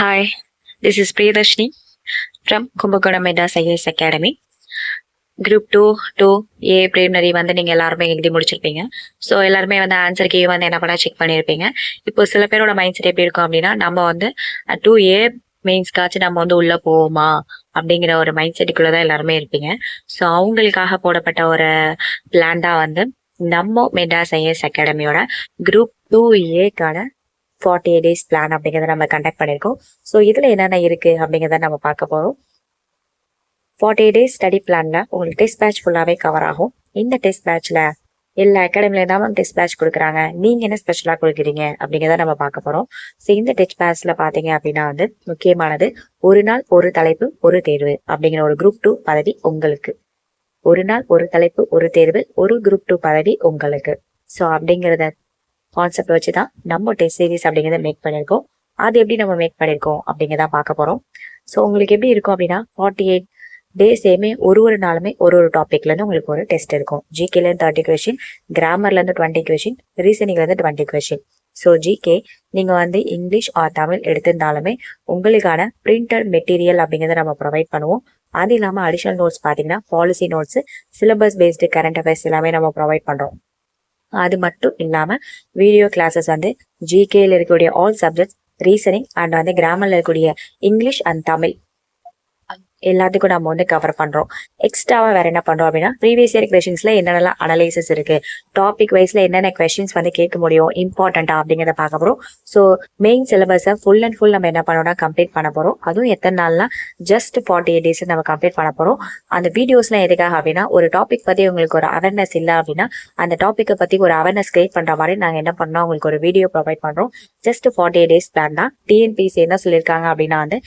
Hi, this is Priyadarshini from Kumbakonam Medas IAS Academy. Group 2A preliminary வந்து நீங்கள் எல்லாருமே எழுதி முடிச்சிருப்பீங்க. ஸோ எல்லாருமே வந்து ஆன்சர் கீ வந்து என்ன பண்ண செக் பண்ணியிருப்பீங்க. இப்போ சில பேரோட மைண்ட் செட் எப்படி இருக்கும் அப்படின்னா, நம்ம வந்து 2A மெயின்ஸ்க்காச்சும் நம்ம வந்து உள்ளே போவோமா அப்படிங்கிற ஒரு மைண்ட் செட்டுக்குள்ளே தான் எல்லாருமே இருப்பீங்க. ஸோ அவங்களுக்காக போடப்பட்ட ஒரு பிளான் தான் வந்து நம்ம மெடாஸ் ஐஏஎஸ் அகாடமியோட குரூப் 2Aக்கான 48 டேஸ் பிளான் அப்படிங்கிறத நம்ம கண்டக்ட் பண்ணியிருக்கோம். ஸோ இதில் என்னென்ன இருக்குது அப்படிங்கிறத நம்ம பார்க்க போகிறோம். 48 டேஸ் ஸ்டடி பிளான்ல உங்களுக்கு டெஸ்ட் பேட்ச் ஃபுல்லாகவே கவர் ஆகும். இந்த டெஸ்ட் பேட்ச்ல எல்லா அகாடமில தான் மேம் டெஸ்ட் பேட்ச் கொடுக்குறாங்க, நீங்க என்ன ஸ்பெஷலாக கொடுக்குறீங்க அப்படிங்கிறத நம்ம பார்க்க போறோம். ஸோ இந்த டெஸ்ட் பேட்ச்ல பார்த்தீங்க அப்படின்னா வந்து முக்கியமானது ஒரு நாள் ஒரு தலைப்பு ஒரு தேர்வு அப்படிங்கிற ஒரு குரூப் 2 பதவி உங்களுக்கு. ஒரு நாள் ஒரு தலைப்பு ஒரு தேர்வு, ஒரு குரூப் 2 பதவி உங்களுக்கு. ஸோ அப்படிங்கிறத கான்செப்ட் வச்சு தான் நம்ம டெஸ்ட் சீரிஸ் அப்படிங்கிறத மேக் பண்ணியிருக்கோம். அது எப்படி நம்ம மேக் பண்ணியிருக்கோம் அப்படிங்கிறத பார்க்க போறோம். ஸோ உங்களுக்கு எப்படி இருக்கும் அப்படின்னா 48 டேஸேமே ஒரு நாளுமே ஒரு டாபிக்லேருந்து உங்களுக்கு ஒரு டெஸ்ட் இருக்கும். ஜிகேலேருந்து 30 கொஷின், கிராமர்லேருந்து 20 கொஷின், ரீசனிங்லேருந்து 20 கொஷின். ஸோ ஜிகே நீங்கள் வந்து இங்கிலீஷ் ஆர் தமிழ் எடுத்திருந்தாலுமே உங்களுக்கான பிரிண்டட் மெட்டீரியல் அப்படிங்கிறத நம்ம ப்ரொவைட் பண்ணுவோம். அது இல்லாமல் அடிஷனல் நோட்ஸ் பார்த்தீங்கன்னா policy notes, syllabus based current affairs எல்லாமே நம்ம ப்ரொவைட் பண்ணுறோம். அது மட்டும் இல்லாமல் வீடியோ கிளாஸஸ் வந்து ஜிகேல இருக்கக்கூடிய ஆல் சப்ஜெக்ட்ஸ், ரீசனிங் அண்ட் வந்து கிராமர்ல இருக்கக்கூடிய இங்கிலீஷ் அண்ட் தமிழ் எல்லாத்துக்கும் நம்ம வந்து கவர் பண்றோம். எக்ஸ்ட்ராவா வேற என்ன பண்றோம் அப்படின்னா ப்ரீவியஸ் இயர் கொஸ்டின்ஸ்ல என்னென்னலாம் அனலைசிஸ் இருக்கு, டாபிக் வைஸ்ல என்னென்ன கொஸ்டின்ஸ் வந்து கேட்க முடியும் இம்பார்ட்டண்டா அப்படிங்கிறத பார்க்க போறோம். ஸோ மெயின் சிலபஸை ஃபுல் அண்ட் ஃபுல் நம்ம என்ன பண்ணோம்னா கம்ப்ளீட் பண்ண போறோம். அதுவும் எத்தனை நாள்னா ஜஸ்ட் 48 டேஸ் நம்ம கம்ப்ளீட் பண்ண போறோம். அந்த வீடியோஸ்லாம் எதுக்காக அப்படின்னா ஒரு டாபிக் பத்தி உங்களுக்கு ஒரு அவேர்னஸ் இல்லை அப்படின்னா அந்த டாப்பிக்கை பத்தி ஒரு அவேர்னஸ் கிரியேட் பண்ற மாதிரி நாங்க என்ன பண்ணோம் உங்களுக்கு ஒரு வீடியோ ப்ரொவைட் பண்றோம். ஜஸ்ட் 48 டேஸ் பிளான் தான். டிஎன்பிசி என்ன சொல்லியிருக்காங்க அப்படின்னா வந்து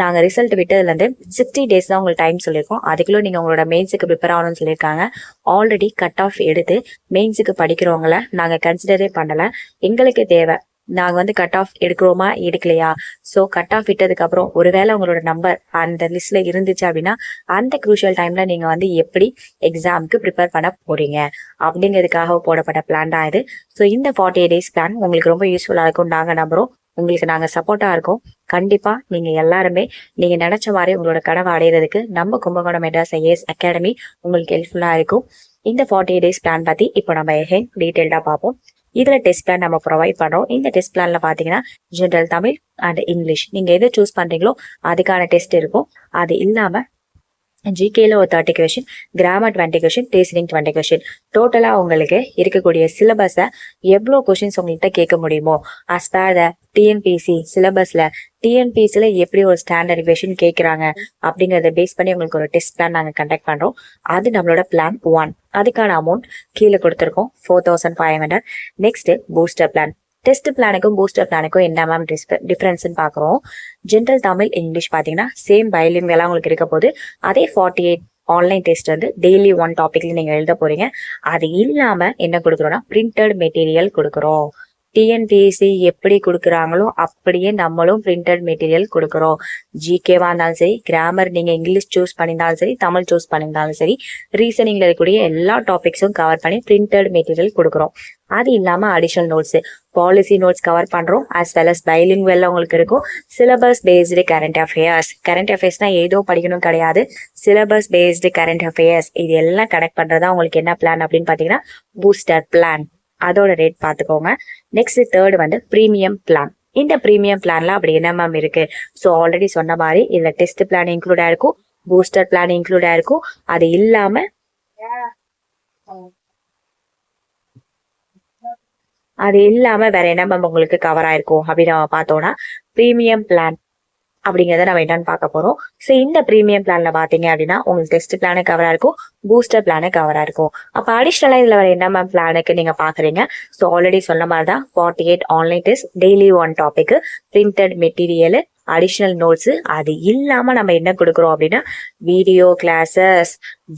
நாங்கள் ரிசல்ட் விட்டதுலேருந்து 60 டேஸ் தான் உங்களுக்கு டைம் சொல்லியிருக்கோம். அதுக்குள்ளே நீங்கள் உங்களோட மெயின்ஸுக்கு ப்ரிப்பேர் ஆகணும்னு சொல்லியிருக்காங்க. ஆல்ரெடி கட் ஆஃப் எடுத்து மெயின்ஸுக்கு படிக்கிறவங்கள நாங்கள் கன்சிடரே பண்ணலை. எங்களுக்கு தேவை நாங்கள் வந்து கட் ஆஃப் எடுக்கிறோமா எடுக்கலையா. ஸோ கட் ஆஃப் விட்டதுக்கப்புறம் ஒருவேளை உங்களோட நம்பர் அந்த லிஸ்ட்ல இருந்துச்சு அப்படின்னா அந்த குரூஷியல் டைம்ல நீங்கள் வந்து எப்படி எக்ஸாமுக்கு ப்ரிப்பேர் பண்ண போறீங்க அப்படிங்கிறதுக்காக போடப்பட்ட பிளான் தான் இது. ஸோ இந்த 48 டேஸ் பிளான் உங்களுக்கு ரொம்ப யூஸ்ஃபுல்லாக இருக்கும் நாங்கள் நம்புறோம். உங்களுக்கு நாங்கள் சப்போர்ட்டாக இருக்கோம். கண்டிப்பாக நீங்கள் எல்லாருமே நீங்கள் நினச்ச மாதிரி உங்களோட கனவை அடையிறதுக்கு நம்ம கும்பகோணம் மெட்ராஸ் ஐஏஎஸ் அகாடமி உங்களுக்கு ஹெல்ப்ஃபுல்லாக இருக்கும். இந்த 48 டேஸ் பிளான் பற்றி இப்போ நம்ம டீட்டெயில்டாக பார்ப்போம். இதில் டெஸ்ட் பிளான் நம்ம ப்ரொவைட் பண்ணுறோம். இந்த டெஸ்ட் பிளானில் பார்த்தீங்கன்னா ஜென்ரல் தமிழ் அண்ட் இங்கிலீஷ் நீங்கள் எதை சூஸ் பண்ணுறீங்களோ அதுக்கான டெஸ்ட் இருக்கும். அது இல்லாமல் ஜிகேல ஒரு 30 question, grammar 20 question, reasoning 20 question. டோட்டலாக உங்களுக்கு இருக்கக்கூடிய சிலபஸை எவ்வளோ கொஷின்ஸ் உங்கள்கிட்ட கேட்க முடியுமோ அஸ் பர் த டிஎன்பிசி சிலபஸ்ல டிஎன்பிசியில் எப்படி ஒரு ஸ்டாண்டர்ட் கொஷின் கேட்குறாங்க அப்படிங்கிறத பேஸ் பண்ணி உங்களுக்கு ஒரு டெஸ்ட் பிளான் நாங்கள் கண்டக்ட் பண்ணுறோம். அது நம்மளோட பிளான் 1. அதுக்கான அமௌண்ட் கீழே கொடுத்துருக்கோம் 4500. Next booster plan. டெஸ்ட் பிளானுக்கும் பூஸ்டர் பிளானுக்கும் என்ன மேம் டிஃபரன்ஸ்ன்னு பார்க்குறோம். ஜென்ரல் தமிழ் இங்கிலீஷ் பார்த்தீங்கன்னா சேம் பைலிங்குவலா உங்களுக்கு இருக்க போது. அதே 48 ஆன்லைன் டெஸ்ட் வந்து டெய்லி 1 டாபிக்ல நீங்கள் எழுத போறீங்க. அது இல்லாமல் என்ன கொடுக்குறோம்னா பிரிண்டட் மெட்டீரியல் கொடுக்குறோம். டிஎன்பிஎஸ்சி எப்படி கொடுக்குறாங்களோ அப்படியே நம்மளும் பிரிண்டட் மெட்டீரியல் கொடுக்குறோம். ஜிகேவா இருந்தாலும் சரி, கிராமர் நீங்கள் இங்கிலீஷ் சூஸ் பண்ணியிருந்தாலும் சரி, தமிழ் சூஸ் பண்ணியிருந்தாலும் சரி, ரீசனிங்ல இருக்கக்கூடிய எல்லா டாபிக்ஸும் கவர் பண்ணி பிரிண்டட் மெட்டீரியல் கொடுக்குறோம். அது இல்லாமல் additional notes, policy notes cover பண்ணுறோம். ஆஸ் வெல் அஸ் பைலிங்குவல்ல உங்களுக்கு இருக்கும். Syllabus based current affairs. Current அஃபேர்ஸ்னா ஏதோ படிக்கணும் கிடையாது, சிலபஸ் பேஸ்டு கரண்ட் அஃபேர்ஸ் இது எல்லாம் கனெக்ட் பண்ணுறதா உங்களுக்கு என்ன பிளான் அப்படின்னு பார்த்தீங்கன்னா பூஸ்டர் பிளான். அதோட ரேட் பார்த்துக்கோங்க. நெக்ஸ்ட் தேர்ட் வந்து ப்ரீமியம் பிளான். இந்த ப்ரீமியம் பிளான்ல அப்படி என்ன மேம் இருக்கு. ஸோ ஆல்ரெடி சொன்ன மாதிரி இதில் டெஸ்ட் பிளான் இன்க்ளூட் ஆயிருக்கும், பூஸ்டர் பிளான் இன்க்ளூட் ஆயிருக்கும். அது இல்லாம வேற என்ன மேம் உங்களுக்கு கவர் ஆயிருக்கும் அப்படின்னு நம்ம பார்த்தோம்னா ப்ரீமியம் பிளான் அப்படிங்கிறத நம்ம என்னன்னு பார்க்க போறோம். ஸோ இந்த ப்ரீமியம் பிளான்ல பாத்தீங்க அப்படின்னா உங்களுக்கு டெஸ்ட் பிளானு கவரா இருக்கும், பூஸ்டர் பிளானு கவரா இருக்கும். அப்ப அடிஷனலா இதுல வர என்ன மேம் பிளானுக்கு நீங்க பாக்குறீங்க. ஸோ ஆல்ரெடி சொன்ன மாதிரி தான் 48 online test, daily 1 topic, printed material, additional notes. அது இல்லாம நம்ம என்ன கொடுக்குறோம் அப்படின்னா வீடியோ கிளாஸஸ்,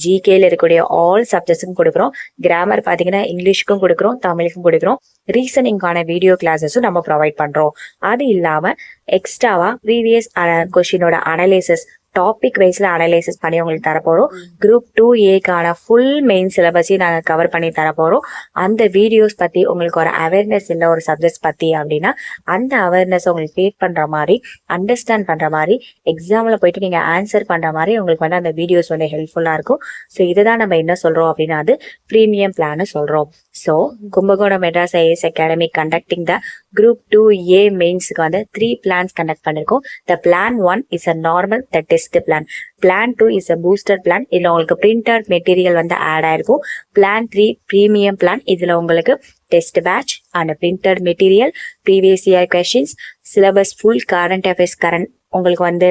ஜிகேல இருக்கக்கூடிய ஆல் சப்ஜெக்ட்ஸுக்கும் கொடுக்குறோம். கிராமர் பாத்தீங்கன்னா இங்கிலீஷுக்கும் கொடுக்குறோம், தமிழுக்கும் கொடுக்குறோம். ரீசனிங்கான வீடியோ கிளாஸஸும் நம்ம ப்ரொவைட் பண்றோம். அது இல்லாம எக்ஸ்ட்ராவா ப்ரீவியஸ் கொஸ்டினோட அனலைசிஸ், டாபிக் வைஸ்ல அனலைசிஸ் பண்ணி உங்களுக்கு தரப்போறோம். குரூப் 2A ஃபுல் மெயின் சிலபஸையும் நாங்க கவர் பண்ணி தரப்போறோம். அந்த வீடியோஸ் பத்தி உங்களுக்கு ஒரு அவேர்னஸ் இல்லை ஒரு சப்ஜெக்ட்ஸ் பத்தி அப்படின்னா அந்த அவேர்னஸ் உங்களுக்கு கிரியேட் பண்ற மாதிரி, அண்டர்ஸ்டாண்ட் பண்ற மாதிரி, எக்ஸாம்ல போயிட்டு நீங்க ஆன்சர் பண்ற மாதிரி உங்களுக்கு வந்து அந்த வீடியோஸ் வந்து ஹெல்ப்ஃபுல்லா இருக்கும். ஸோ இதுதான் நம்ம என்ன சொல்றோம் அப்படின்னா அது பிரீமியம் பிளான் சொல்றோம். So Kumbakonam Madras IAS academy conducting the group 2A மெயின்ஸ்க்கு வந்து 3 பிளான்ஸ் கண்டக்ட் பண்ணிருக்கோம். The plan 1 is a normal the test plan. Plan 2 is a booster plan. இதுல உங்களுக்கு பிரிண்டட் மெட்டீரியல் வந்து ஆட் ஆயிருக்கும். Plan 3 premium plan. இதுல உங்களுக்கு test batch and printed material, previous year questions, syllabus full current affairs current உங்களுக்கு வந்து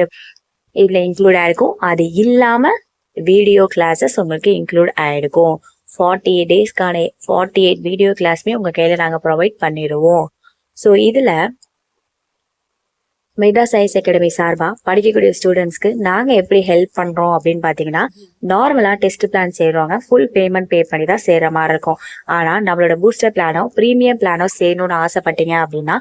இதுல include ஆயிருக்கும். அது இல்லாம வீடியோ கிளாஸஸ் உங்களுக்கு இன்க்ளூட் ஆயிருக்கும். 48 டேஸ்க்கான 48 வீடியோ கிளாஸ்மே உங்க கையில நாங்க ப்ரொவைட் பண்ணிடுவோம். ஸோ இதுல மெட்ராஸ் ஐஏஎஸ் அகாடமி சார்பா படிக்கக்கூடிய ஸ்டூடெண்ட்ஸ்க்கு நாங்க எப்படி ஹெல்ப் பண்றோம் அப்படின்னு பாத்தீங்கன்னா, நார்மலா டெஸ்ட் பிளான் செய்யறவங்க ஃபுல் பேமெண்ட் பே பண்ணி தான் செய்யற மாதிரி இருக்கும். ஆனா நம்மளோட பூஸ்டர் பிளானோ பிரீமியம் பிளானோ செய்யணும்னு ஆசைப்பட்டீங்க அப்படின்னா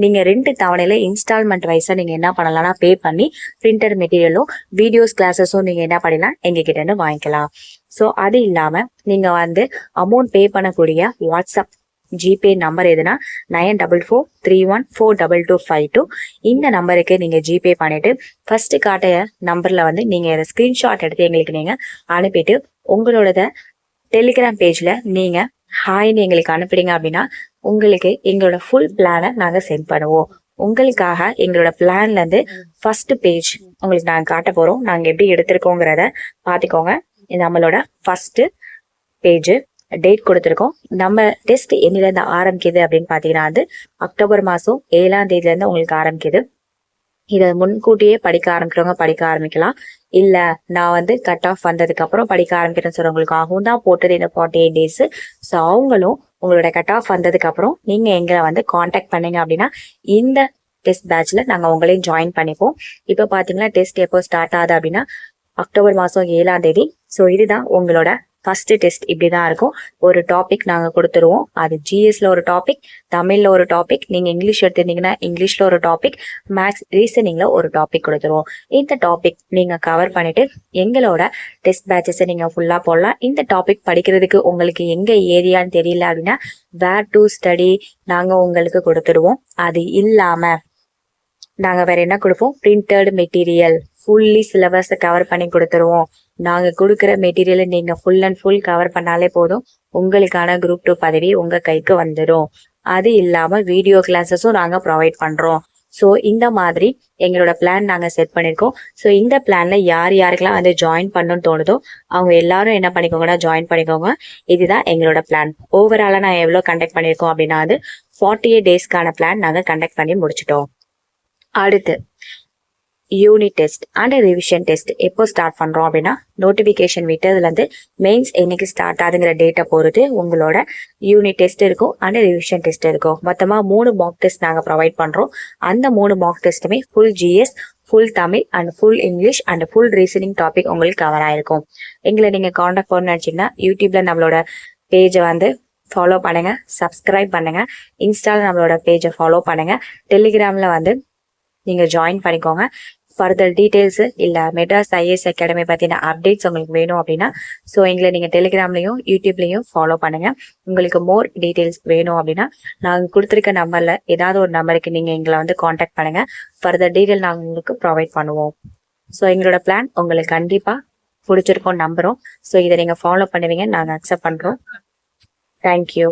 நீங்க 2 தவணையில இன்ஸ்டால்மெண்ட் வைஸா நீங்க என்ன பண்ணலாம்னா பே பண்ணி பிரிண்டட் மெட்டீரியலும் வீடியோஸ் கிளாஸஸும் நீங்க என்ன பண்ணலாம் எங்க கிட்ட இருந்து வாங்கிக்கலாம். ஸோ அது இல்லாம நீங்க வந்து அமௌண்ட் பே பண்ணக்கூடிய வாட்ஸ்அப் ஜிபே நம்பர் எதுனா 9443142252. இந்த நம்பருக்கு நீங்க ஜிபே பண்ணிட்டு ஃபர்ஸ்ட் காட்டிய நம்பர்ல வந்து நீங்க ஸ்கிரீன்ஷாட் எடுத்து எங்களுக்கு நீங்க அனுப்பிட்டு உங்களோட டெலிகிராம் பேஜ்ல நீங்க ஹாய்னு எங்களுக்கு அனுப்பிடுங்க அப்படின்னா உங்களுக்கு எங்களோட ஃபுல் பிளானை நாங்க சென்ட் பண்ணுவோம். உங்களுக்காக எங்களோட பிளான்ல இருந்து ஃபர்ஸ்ட் பேஜ் உங்களுக்கு நாங்க காட்ட போறோம். நாங்க எப்படி எடுத்திருக்கோங்கிறத பாத்துக்கோங்க. நம்மளோட ஃபர்ஸ்ட் பேஜ் டேட் கொடுத்துருக்கோம். நம்ம டெஸ்ட் என்னிலேருந்து ஆரம்பிக்குது அப்படின்னு பாத்தீங்கன்னா அது அக்டோபர் மாசம் 7ஆம் தேதியில இருந்து உங்களுக்கு ஆரம்பிக்குது. இதை முன்கூட்டியே படிக்க ஆரம்பிக்கிறவங்க படிக்க ஆரம்பிக்கலாம். இல்ல நான் வந்து கட் ஆஃப் வந்ததுக்கு அப்புறம் படிக்க ஆரம்பிக்கிறேன்னு சொல்றவங்களுக்காகவும் தான் போட்டது இந்த 48 டேஸ். ஸோ அவங்களும் உங்களோட கட் ஆஃப் வந்ததுக்கு அப்புறம் நீங்க எங்களை வந்து காண்டாக்ட் பண்ணீங்க அப்படின்னா இந்த டெஸ்ட் பேட்ச்ல நாங்க உங்களையும் ஜாயின் பண்ணிப்போம். இப்போ பாத்தீங்கன்னா டெஸ்ட் எப்போ ஸ்டார்ட் ஆகுது அப்படின்னா அக்டோபர் மாசம் 7ஆம் தேதி. ஸோ இதுதான் உங்களோட ஃபர்ஸ்ட் டெஸ்ட். இப்படிதான் இருக்கும். ஒரு டாபிக் நாங்க கொடுத்துருவோம். அது ஜிஎஸ்ல ஒரு டாபிக், தமிழ்ல ஒரு டாபிக், நீங்க இங்கிலீஷ் எடுத்திருந்தீங்கன்னா இங்கிலீஷ்ல ஒரு டாபிக், மேக்ஸ் ரீசனிங்ல ஒரு டாபிக் கொடுத்துருவோம். இந்த டாபிக் நீங்க கவர் பண்ணிட்டு எங்களோட டெஸ்ட் பேட்சஸ் நீங்க ஃபுல்லா போடலாம். இந்த டாபிக் படிக்கிறதுக்கு உங்களுக்கு எங்க ஏரியான்னு தெரியல அப்படின்னா வேர் டு ஸ்டடி நாங்க உங்களுக்கு கொடுத்துருவோம். அது இல்லாம நாங்க வேற என்ன கொடுப்போம், printed material fully syllabus cover பண்ணி கொடுத்துருவோம். நாங்க கொடுக்குற மெட்டீரியலை நீங்க ஃபுல் அண்ட் ஃபுல் கவர் பண்ணாலே போதும், உங்களுக்கான குரூப் 2 பதவி உங்க கைக்கு வந்துடும். அது இல்லாம வீடியோ கிளாஸஸும் நாங்க ப்ரொவைட் பண்றோம். ஸோ இந்த மாதிரி எங்களோட பிளான் நாங்க செட் பண்ணிருக்கோம். ஸோ இந்த பிளான்ல யார் யாருக்கெல்லாம் வந்து ஜாயின் பண்ணணும்னு தோணுதோ அவங்க எல்லாரும் என்ன பண்ணிக்கோங்கன்னா ஜாயின் பண்ணிக்கோங்க. இதுதான் எங்களோட பிளான். ஓவராலா நான் எவ்வளவு கண்டக்ட் பண்ணிருக்கோம் அப்படின்னா அது 48 டேஸ்க்கான பிளான் நாங்க கண்டக்ட் பண்ணி முடிச்சிட்டோம். அடுத்து unit test and revision test எப்போ ஸ்டார்ட் பண்றோம் அப்படின்னா நோட்டிபிகேஷன் விட்டதுல இருந்து மெயின்ஸ் என்னைக்கு ஸ்டார்ட் ஆகுதுங்கிற டேட்டை பொறுத்து உங்களோட யூனிட் டெஸ்ட் இருக்கும் அண்ட் ரிவிஷன் டெஸ்ட் இருக்கும். மொத்தமா 3 மாக் டெஸ்ட் நாங்க ப்ரொவைட் பண்றோம். அந்த 3 மாக் டெஸ்ட்டுமே full GS, full Tamil and full English and full reasoning topic உங்களுக்கு கவர் ஆயிருக்கும். எங்களை நீங்க காண்டாக்ட் பண்ணணும்னு நினைச்சீங்கன்னா யூடியூப்ல நம்மளோட பேஜை வந்து ஃபாலோ பண்ணுங்க, சப்ஸ்கிரைப் பண்ணுங்க. இன்ஸ்டால நம்மளோட பேஜை ஃபாலோ பண்ணுங்க. டெலிகிராம்ல வந்து நீங்க ஜாயின் பண்ணிக்கோங்க. ஃபர்தர் டீடைல்ஸ் இல்ல மெட்ராஸ் ஐஏஎஸ் அகாடமி பத்தின அப்டேட்ஸ் உங்களுக்கு வேணும் அப்படின்னா ஸோ எங்களை நீங்க டெலிகிராம்லயும் யூடியூப்லயும் ஃபாலோ பண்ணுங்க. உங்களுக்கு மோர் டீடைல்ஸ் வேணும் அப்படின்னா நாங்க கொடுத்துருக்க நம்பர்ல ஏதாவது ஒரு நம்பருக்கு நீங்க எங்களை வந்து காண்டாக்ட் பண்ணுங்க. ஃபர்தர் டீடைல் நாங்க உங்களுக்கு ப்ரொவைட் பண்ணுவோம். ஸோ எங்களோட பிளான் உங்களுக்கு கண்டிப்பா பிடிச்சிருக்கோம் நம்புறோம். ஸோ இதை நீங்க ஃபாலோ பண்ணுவீங்க நாங்க அக்செப்ட் பண்றோம். தேங்க்யூ.